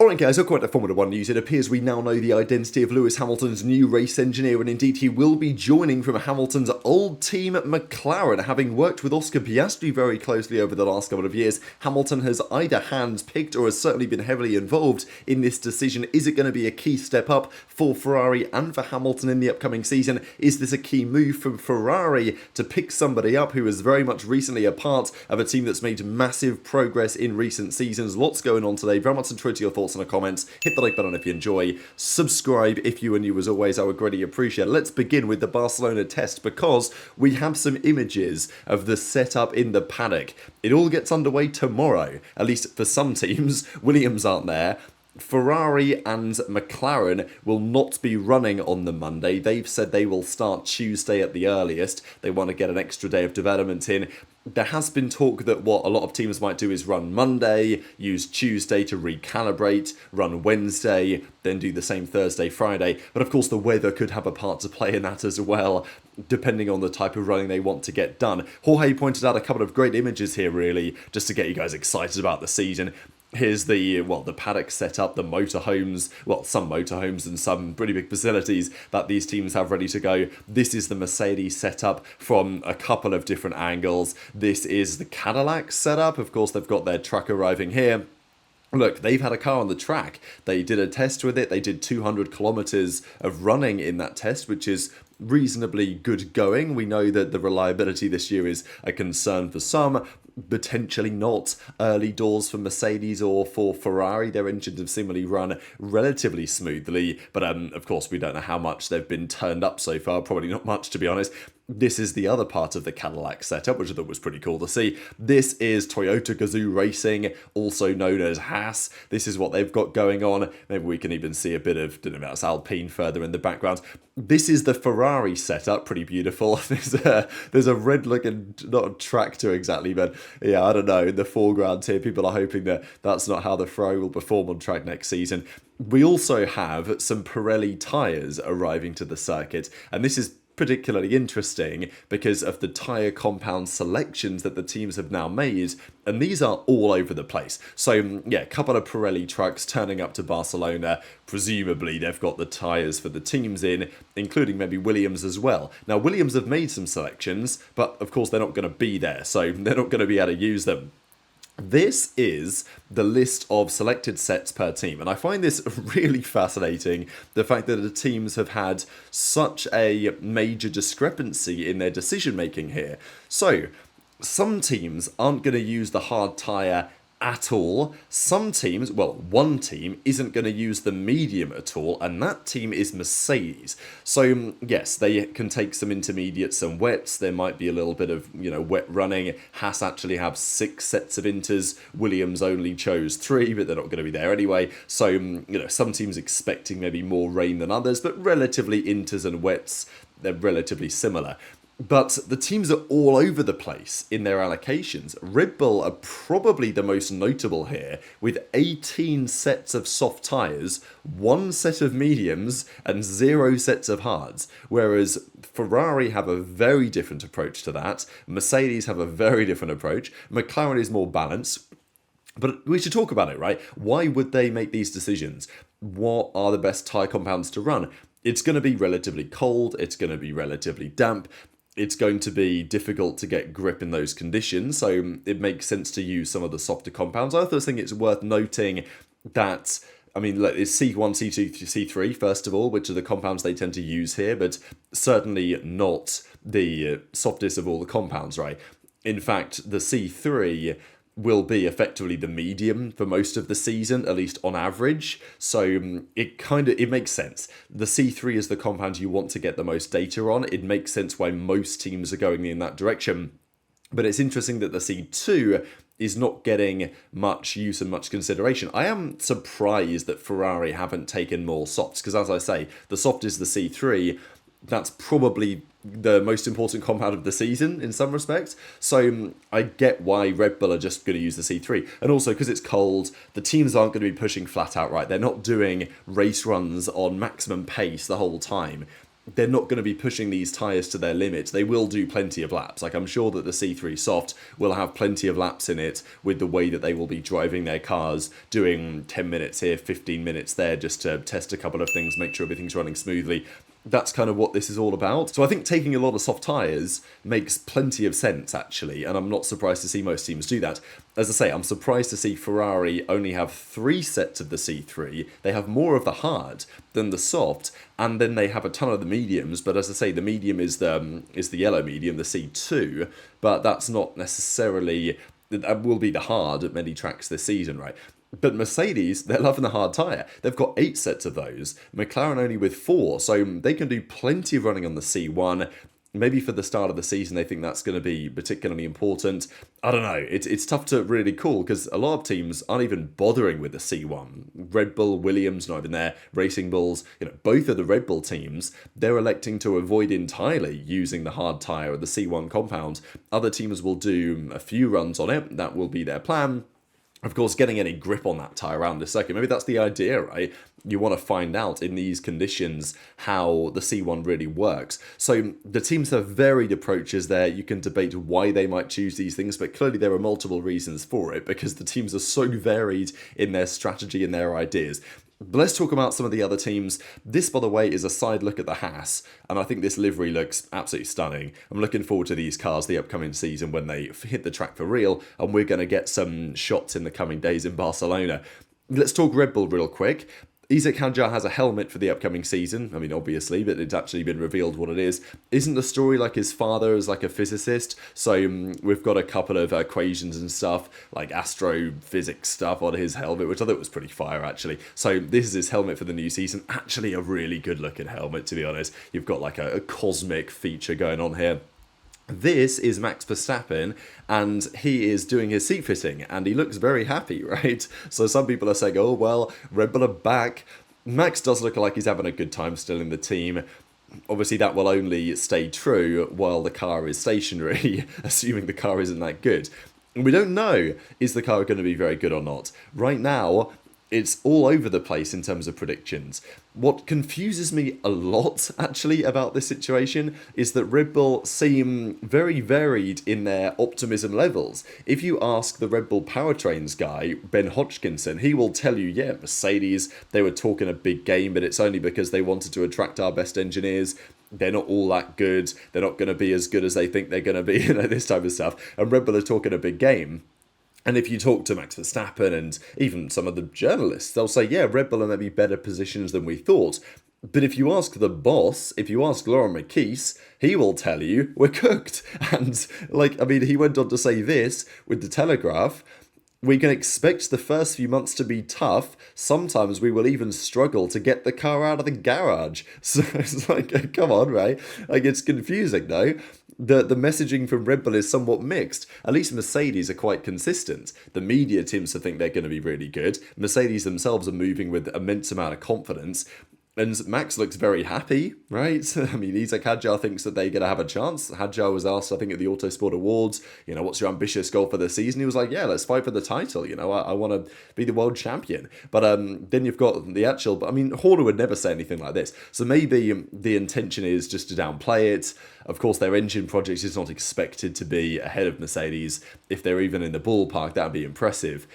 Alright guys, welcome back to Formula 1 news. It appears we now know the identity of Lewis Hamilton's new race engineer, and indeed he will be joining from Hamilton's old team McLaren. Having worked with Oscar Piastri very closely over the last couple of years, Hamilton has either handpicked or has certainly been heavily involved in this decision. Is it going to be a key step up for Ferrari and for Hamilton in the upcoming season? Is this a key move from Ferrari to pick somebody up who was very much recently a part of a team that's made massive progress in recent seasons? Lots going on today. Very much enjoyed your thoughts in the comments. Hit the like button if you enjoy. Subscribe if you are new as always. I would greatly appreciate it. Let's begin with the Barcelona Test because we have some images of the setup in the paddock. It all gets underway tomorrow, at least for some teams. Williams aren't there. Ferrari and McLaren will not be running on the Monday. They've said they will start Tuesday at the earliest. They want to get an extra day of development in. There has been talk that what a lot of teams might do is run Monday, use Tuesday to recalibrate, run Wednesday, then do the same Thursday, Friday. But of course the weather could have a part to play in that as well, depending on the type of running they want to get done. Jorge pointed out a couple of great images here really, just to get you guys excited about the season. Here's the paddock setup, the motorhomes, some motorhomes and some pretty big facilities that these teams have ready to go. This is the Mercedes setup from a couple of different angles. This is the Cadillac setup. Of course, they've got their truck arriving here. Look, they've had a car on the track. They did a test with it. They did 200 kilometers of running in that test, which is reasonably good going. We know that the reliability this year is a concern for some, potentially not early doors for Mercedes or for Ferrari. Their engines have seemingly run relatively smoothly, but of course we don't know how much they've been turned up so far. Probably not much, to be honest. This is the other part of the Cadillac setup, which I thought was pretty cool to see. This is Toyota Gazoo Racing, also known as Haas. This is what they've got going on. Maybe we can even see a bit of, don't know, that's Alpine further in the background. This is the Ferrari setup, pretty beautiful. There's a red-looking, not a tractor exactly, but yeah, I don't know, in the foreground here, people are hoping that that's not how the Ferrari will perform on track next season. We also have some Pirelli tyres arriving to the circuit, and this is particularly interesting because of the tyre compound selections that the teams have now made, and these are all over the place. So yeah, a couple of Pirelli trucks turning up to Barcelona. Presumably they've got the tyres for the teams in, including maybe Williams as well. Now Williams have made some selections, but of course they're not going to be there, so they're not going to be able to use them. This is the list of selected sets per team, and I find this really fascinating, the fact that the teams have had such a major discrepancy in their decision making here. So, some teams aren't going to use the hard tyre at all. Some teams, one team isn't going to use the medium at all, and that team is Mercedes. So yes, they can take some intermediates and wets. There might be a little bit of, wet running. Haas actually have 6 sets of inters. Williams only chose 3, but they're not going to be there anyway. So, some teams expecting maybe more rain than others, but relatively inters and wets, they're relatively similar. But the teams are all over the place in their allocations. Red Bull are probably the most notable here, with 18 sets of soft tyres, 1 set of mediums, and 0 sets of hards. Whereas Ferrari have a very different approach to that. Mercedes have a very different approach. McLaren is more balanced. But we should talk about it, right? Why would they make these decisions? What are the best tyre compounds to run? It's going to be relatively cold. It's going to be relatively damp. It's going to be difficult to get grip in those conditions, so it makes sense to use some of the softer compounds. I also think it's worth noting that, it's C1, C2, C3, first of all, which are the compounds they tend to use here, but certainly not the softest of all the compounds, right? In fact, the C3 will be effectively the medium for most of the season, at least on average. So it makes sense. The C3 is the compound you want to get the most data on. It makes sense why most teams are going in that direction. But it's interesting that the C2 is not getting much use and much consideration. I am surprised that Ferrari haven't taken more softs, because as I say, the soft is the C3. That's probably the most important compound of the season in some respects. So I get why Red Bull are just going to use the C3. And also because it's cold, the teams aren't going to be pushing flat out, right? They're not doing race runs on maximum pace the whole time. they're not going to be pushing these tyres to their limit. They will do plenty of laps. Like, I'm sure that the C3 Soft will have plenty of laps in it with the way that they will be driving their cars, doing 10 minutes here, 15 minutes there, just to test a couple of things, make sure everything's running smoothly. That's kind of what this is all about. So I think taking a lot of soft tyres makes plenty of sense, actually, and I'm not surprised to see most teams do that. As I say, I'm surprised to see Ferrari only have 3 sets of the C3. They have more of the hard than the soft, and then they have a ton of the mediums, but as I say, the medium is the yellow medium, the C2, but that's not necessarily... That will be the hard at many tracks this season, right? But Mercedes, they're loving the hard tyre. They've got 8 sets of those. McLaren only with 4, so they can do plenty of running on the C1. Maybe for the start of the season, they think that's going to be particularly important. I don't know. It's tough to really call because a lot of teams aren't even bothering with the C1. Red Bull, Williams, not even there. Racing Bulls, both of the Red Bull teams, they're electing to avoid entirely using the hard tyre or the C1 compound. Other teams will do a few runs on it. That will be their plan. Of course, getting any grip on that tyre around a second, maybe that's the idea, right? You want to find out in these conditions how the C1 really works. So the teams have varied approaches there. You can debate why they might choose these things, but clearly there are multiple reasons for it because the teams are so varied in their strategy and their ideas. But let's talk about some of the other teams. This, by the way, is a side look at the Haas, and I think this livery looks absolutely stunning. I'm looking forward to these cars the upcoming season when they hit the track for real, and we're going to get some shots in the coming days in Barcelona. Let's talk Red Bull real quick. Isaac Hadjar has a helmet for the upcoming season. I mean, obviously, but it's actually been revealed what it is. Isn't the story like his father is like a physicist? So we've got a couple of equations and stuff, like astrophysics stuff on his helmet, which I thought was pretty fire, actually. So this is his helmet for the new season. Actually, a really good-looking helmet, to be honest. You've got like a cosmic feature going on here. This is Max Verstappen, and he is doing his seat fitting, and he looks very happy, right? So some people are saying, oh, well, Red Bull are back. Max does look like he's having a good time still in the team. Obviously, that will only stay true while the car is stationary, assuming the car isn't that good. We don't know, is the car going to be very good or not? Right now, it's all over the place in terms of predictions. What confuses me a lot, actually, about this situation is that Red Bull seem very varied in their optimism levels. If you ask the Red Bull powertrains guy, Ben Hodgkinson, he will tell you, yeah, Mercedes, they were talking a big game, but it's only because they wanted to attract our best engineers. They're not all that good. They're not going to be as good as they think they're going to be, this type of stuff. And Red Bull are talking a big game. And if you talk to Max Verstappen and even some of the journalists, they'll say, yeah, Red Bull are maybe better positions than we thought. But if you ask the boss, if you ask Laurent Marquis, he will tell you, we're cooked. And, he went on to say this with the Telegraph. We can expect the first few months to be tough. Sometimes we will even struggle to get the car out of the garage. So it's like, come on, right? It's confusing, though. The messaging from Red Bull is somewhat mixed. At least Mercedes are quite consistent. The media seems to think they're going to be really good. Mercedes themselves are moving with immense amount of confidence. And Max looks very happy, right? I mean, Isaac Hadjar thinks that they're going to have a chance. Hadjar was asked, I think, at the Autosport Awards, what's your ambitious goal for the season? He was like, yeah, let's fight for the title. I want to be the world champion. But then you've got the actual, Horner would never say anything like this. So maybe the intention is just to downplay it. Of course, their engine project is not expected to be ahead of Mercedes. If they're even in the ballpark, that would be impressive.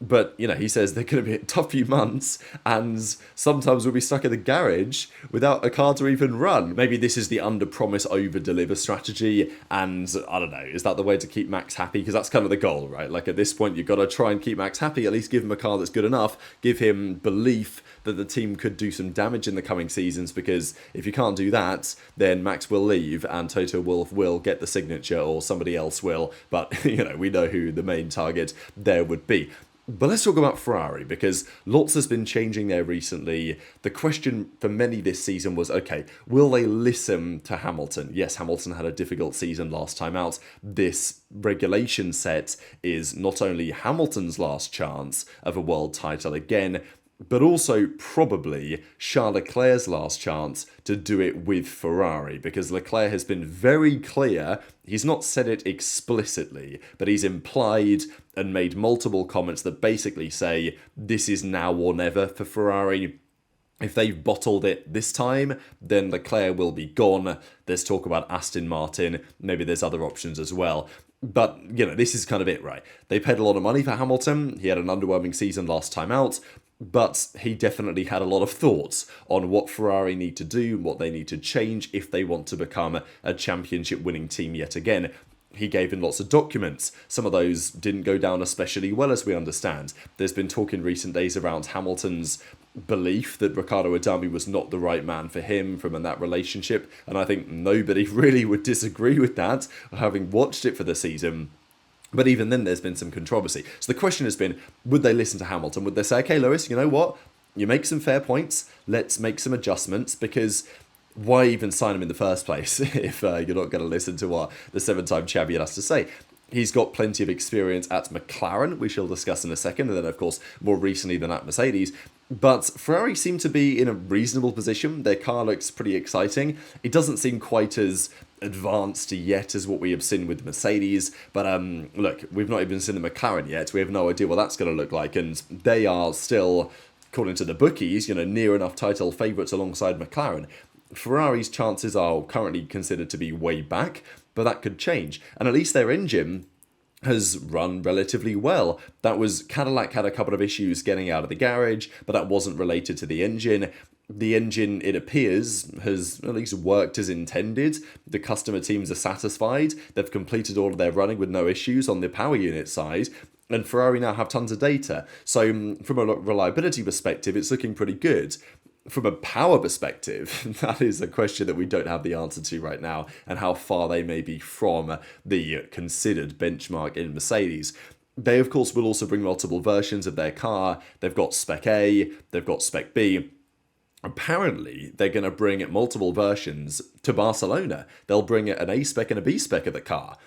But, he says they're going to be a tough few months and sometimes we'll be stuck in the garage without a car to even run. Maybe this is the under-promise, over-deliver strategy and, I don't know, is that the way to keep Max happy? Because that's kind of the goal, right? At this point, you've got to try and keep Max happy, at least give him a car that's good enough, give him belief that the team could do some damage in the coming seasons, because if you can't do that, then Max will leave and Toto Wolff will get the signature or somebody else will. But, we know who the main target there would be. But let's talk about Ferrari, because lots has been changing there recently. The question for many this season was, okay, will they listen to Hamilton? Yes, Hamilton had a difficult season last time out. This regulation set is not only Hamilton's last chance of a world title again, but also probably Charles Leclerc's last chance to do it with Ferrari, because Leclerc has been very clear. He's not said it explicitly, but he's implied and made multiple comments that basically say this is now or never for Ferrari. If they've bottled it this time, then Leclerc will be gone. There's talk about Aston Martin. Maybe there's other options as well. But, this is kind of it, right? They paid a lot of money for Hamilton. He had an underwhelming season last time out. But he definitely had a lot of thoughts on what Ferrari need to do, what they need to change if they want to become a championship winning team yet again. He gave in lots of documents. Some of those didn't go down especially well, as we understand. There's been talk in recent days around Hamilton's belief that Riccardo Adami was not the right man for him from that relationship, and I think nobody really would disagree with that, having watched it for the season. But even then, there's been some controversy. So the question has been, would they listen to Hamilton? Would they say, okay, Lewis, you know what? You make some fair points. Let's make some adjustments, because why even sign him in the first place if you're not going to listen to what the 7-time champion has to say? He's got plenty of experience at McLaren, we shall discuss in a second, and then, of course, more recently than at Mercedes. But Ferrari seem to be in a reasonable position. Their car looks pretty exciting. It doesn't seem quite as advanced yet as what we have seen with Mercedes. But look, we've not even seen the McLaren yet. We have no idea what that's going to look like. And they are still, according to the bookies, near enough title favourites alongside McLaren. Ferrari's chances are currently considered to be way back, but that could change. And at least their engine has run relatively well. Cadillac had a couple of issues getting out of the garage, but that wasn't related to the engine. The engine, it appears, has at least worked as intended. The customer teams are satisfied. They've completed all of their running with no issues on the power unit side. And Ferrari now have tons of data. So from a reliability perspective, it's looking pretty good. From a power perspective, that is a question that we don't have the answer to right now, and how far they may be from the considered benchmark in Mercedes. They, of course, will also bring multiple versions of their car. They've got Spec A, they've got Spec B. Apparently, they're going to bring multiple versions to Barcelona. They'll bring an A spec and a B spec of the car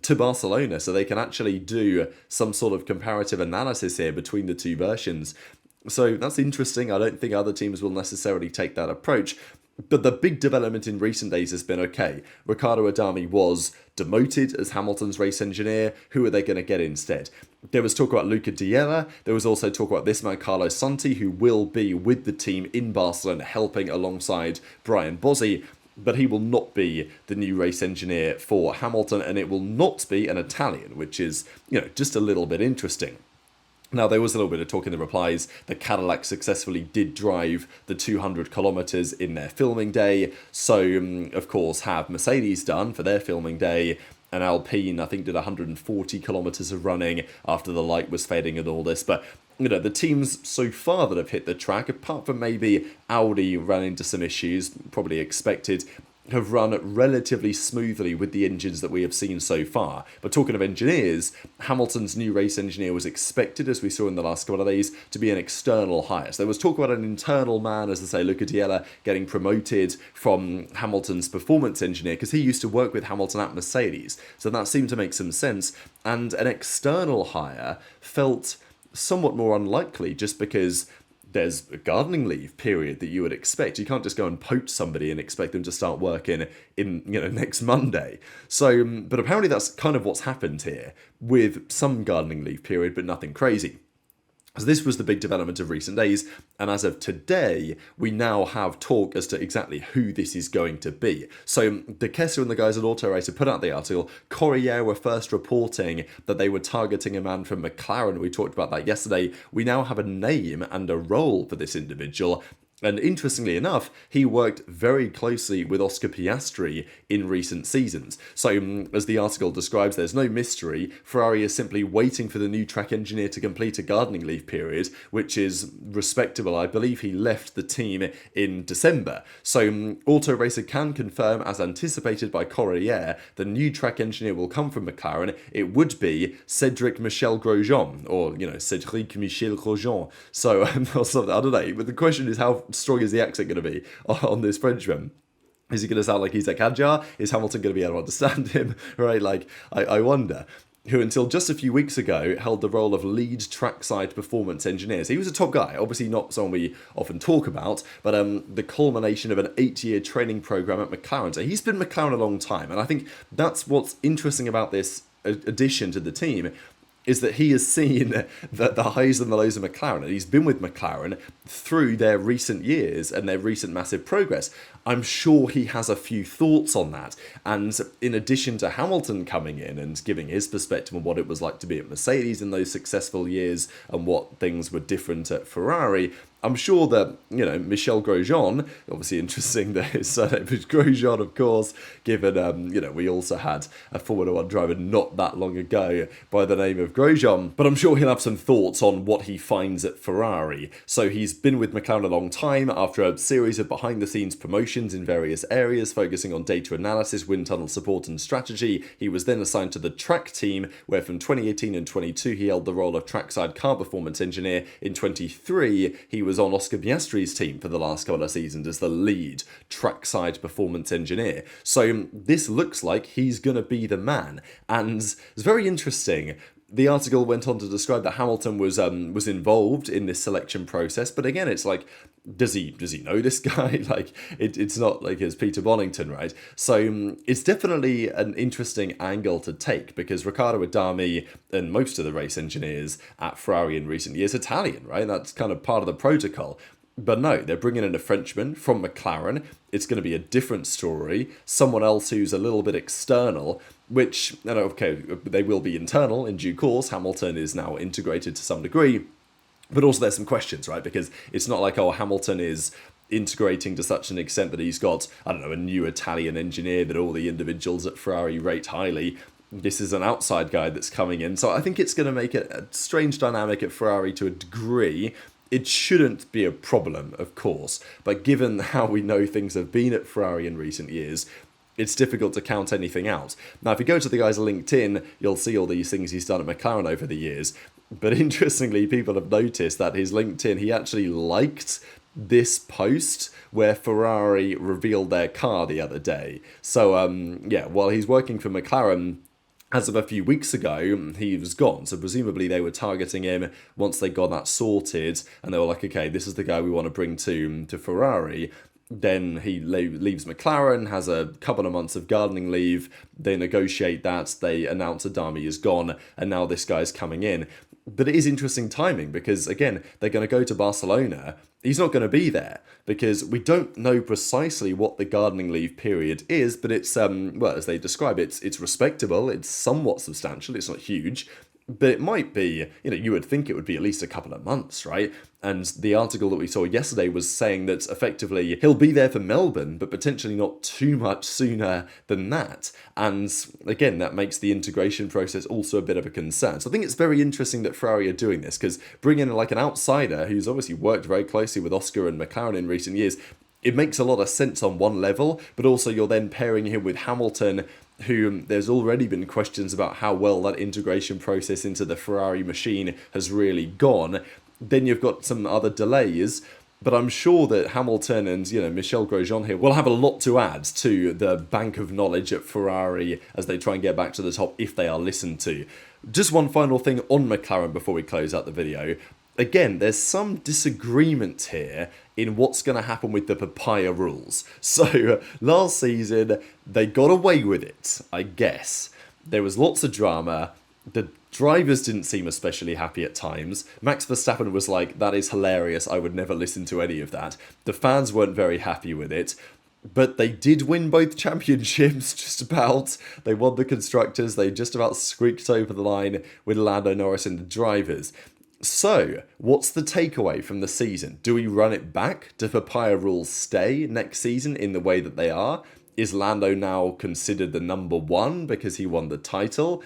to Barcelona, so they can actually do some sort of comparative analysis here between the two versions. So that's interesting. I don't think other teams will necessarily take that approach. But the big development in recent days has been, okay, Riccardo Adami was demoted as Hamilton's race engineer. Who are they going to get instead? There was talk about Luca Diella. There was also talk about this man, Carlos Santi, who will be with the team in Barcelona, helping alongside Brian Bozzi. But he will not be the new race engineer for Hamilton, and it will not be an Italian, which is, just a little bit interesting. Now, there was a little bit of talk in the replies that Cadillac successfully did drive the 200 kilometres in their filming day. So, of course, have Mercedes done for their filming day. And Alpine, I think, did 140 kilometres of running after the light was fading and all this. But, the teams so far that have hit the track, apart from maybe Audi ran into some issues, probably expected, have run relatively smoothly with the engines that we have seen so far. But talking of engineers, Hamilton's new race engineer was expected, as we saw in the last couple of days, to be an external hire. So there was talk about an internal man, as I say, Luca Diella, getting promoted from Hamilton's performance engineer, because he used to work with Hamilton at Mercedes. So that seemed to make some sense. And an external hire felt somewhat more unlikely, just because there's a gardening leave period that you would expect. You can't just go and poach somebody and expect them to start working in next Monday. So, but apparently that's kind of what's happened here, with some gardening leave period, but nothing crazy. So this was the big development of recent days, and as of today, we now have talk as to exactly who this is going to be. So De Kester and the guys at Autoracer put out the article. Corriere were first reporting that they were targeting a man from McLaren. We talked about that yesterday. We now have a name and a role for this individual. And interestingly enough, he worked very closely with Oscar Piastri in recent seasons. So, as the article describes, there's no mystery. Ferrari is simply waiting for the new track engineer to complete a gardening leave period, which is respectable. I believe he left the team in December. So, Auto Racer can confirm, as anticipated by Corriere, the new track engineer will come from McLaren. It would be Cedric Michel-Grosjean, or, Cedric Michel-Grosjean. So, I don't know. But the question is, how strong is the accent going to be on this Frenchman? Is he going to sound like he's a Kadjar? Is Hamilton going to be able to understand him? Right? I wonder. Who until just a few weeks ago held the role of Lead Trackside Performance Engineer. So he was a top guy, obviously not someone we often talk about, but the culmination of an 8-year training program at McLaren. So he's been McLaren a long time, and I think that's what's interesting about this addition to the team. is that he has seen the highs and the lows of McLaren, and he's been with McLaren through their recent years and their recent massive progress. I'm sure he has a few thoughts on that. And in addition to Hamilton coming in and giving his perspective on what it was like to be at Mercedes in those successful years and what things were different at Ferrari, I'm sure that, Michel-Grosjean, obviously interesting that his surname is Grosjean, of course, given, we also had a Formula 1 driver not that long ago by the name of Grosjean. But I'm sure he'll have some thoughts on what he finds at Ferrari. So he's been with McLaren a long time after a series of behind-the-scenes promotions in various areas, focusing on data analysis, wind tunnel support and strategy. He was then assigned to the track team, where from 2018 and 22 he held the role of trackside car performance engineer. In 23, he was on Oscar Piastri's team for the last couple of seasons as the lead trackside performance engineer. So this looks like he's going to be the man. And it's very interesting. The article went on to describe that Hamilton was involved in this selection process, but again, it's like, does he know this guy? Like, it's not like it's Peter Bonington, right? So it's definitely an interesting angle to take, because Riccardo Adami and most of the race engineers at Ferrari in recent years are Italian, right? That's kind of part of the protocol. But no, they're bringing in a Frenchman from McLaren. It's going to be a different story. Someone else who's a little bit external, which, okay, they will be internal in due course. Hamilton is now integrated to some degree. But also there's some questions, right? Because it's not like, Hamilton is integrating to such an extent that he's got, a new Italian engineer that all the individuals at Ferrari rate highly. This is an outside guy that's coming in. So I think it's going to make a strange dynamic at Ferrari to a degree. It shouldn't be a problem, of course, but given how we know things have been at Ferrari in recent years, it's difficult to count anything out. Now, if you go to the guy's LinkedIn, you'll see all these things he's done at McLaren over the years. But interestingly, people have noticed that his LinkedIn, he actually liked this post where Ferrari revealed their car the other day. So, while he's working for McLaren, as of a few weeks ago, he was gone. So presumably they were targeting him once they got that sorted, and they were like, okay, this is the guy we want to bring to Ferrari. Then he leaves McLaren, has a couple of months of gardening leave. They negotiate that. They announce Adami is gone, and now this guy's coming in. But it is interesting timing because, again, they're going to go to Barcelona. He's not going to be there because we don't know precisely what the gardening leave period is, but it's, as they describe it, it's respectable, it's somewhat substantial, it's not huge, but it might be, you would think it would be at least a couple of months, right? And the article that we saw yesterday was saying that effectively he'll be there for Melbourne, but potentially not too much sooner than that. And again, that makes the integration process also a bit of a concern. So I think it's very interesting that Ferrari are doing this, because bringing in like an outsider who's obviously worked very closely with Oscar and McLaren in recent years, it makes a lot of sense on one level, but also you're then pairing him with Hamilton, who there's already been questions about how well that integration process into the Ferrari machine has really gone. Then you've got some other delays, but I'm sure that Hamilton and, Michel-Grosjean here will have a lot to add to the bank of knowledge at Ferrari as they try and get back to the top if they are listened to. Just one final thing on McLaren before we close out the video. Again, there's some disagreement here in what's going to happen with the papaya rules. So, last season, they got away with it, I guess. There was lots of drama. The drivers didn't seem especially happy at times. Max Verstappen was like, that is hilarious, I would never listen to any of that. The fans weren't very happy with it. But they did win both championships, just about. They won the constructors, they just about squeaked over the line with Lando Norris and the drivers. So, what's the takeaway from the season? Do we run it back? Do papaya rules stay next season in the way that they are? Is Lando now considered the number one because he won the title?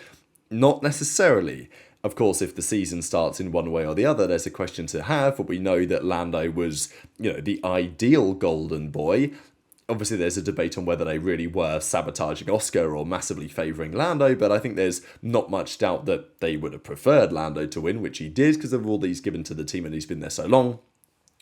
Not necessarily. Of course, if the season starts in one way or the other, there's a question to have, but we know that Lando was, the ideal golden boy. Obviously, there's a debate on whether they really were sabotaging Oscar or massively favouring Lando, but I think there's not much doubt that they would have preferred Lando to win, which he did because of all these given to the team and he's been there so long.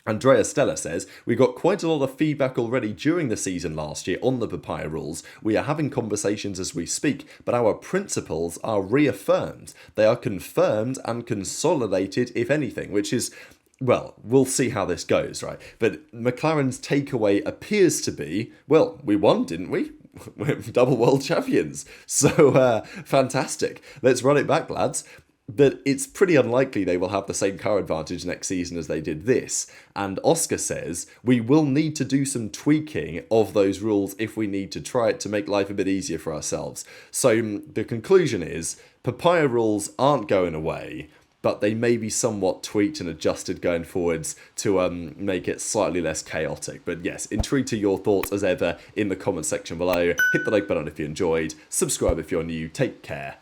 Andrea Stella says, we got quite a lot of feedback already during the season last year on the papaya rules. We are having conversations as we speak, but our principles are reaffirmed. They are confirmed and consolidated, if anything, which is, well, we'll see how this goes, right? But McLaren's takeaway appears to be, well, we won, didn't we? We're double world champions. So, fantastic. Let's run it back, lads. But it's pretty unlikely they will have the same car advantage next season as they did this. And Oscar says we will need to do some tweaking of those rules if we need to try it to make life a bit easier for ourselves. So the conclusion is papaya rules aren't going away, but they may be somewhat tweaked and adjusted going forwards to make it slightly less chaotic. But yes, intrigued to your thoughts as ever in the comment section below. Hit the like button if you enjoyed, subscribe if you're new, take care,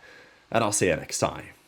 and I'll see you next time.